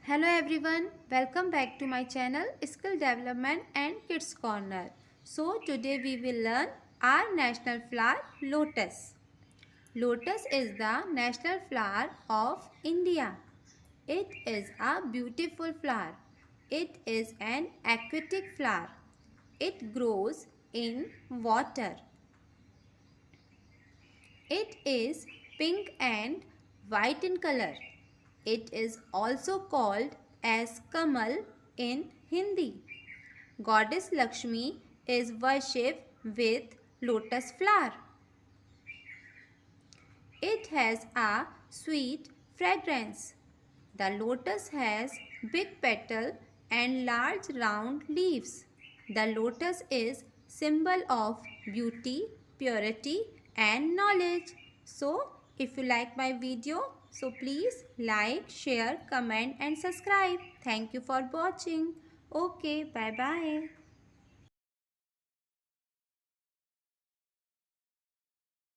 Hello everyone, welcome back to my channel Skill Development and Kids Corner. So today we will learn our national flower Lotus. Lotus is the national flower of India. It is a beautiful flower. It is an aquatic flower. It grows in water. It is pink and white in color. It is also called as Kamal in Hindi. Goddess Lakshmi is worshipped with lotus flower. It has a sweet fragrance. The lotus has big petal and large round leaves. The lotus is symbol of beauty, purity and knowledge. So, if you like my video, so please like, share, comment and subscribe. Thank you for watching. Okay, bye bye.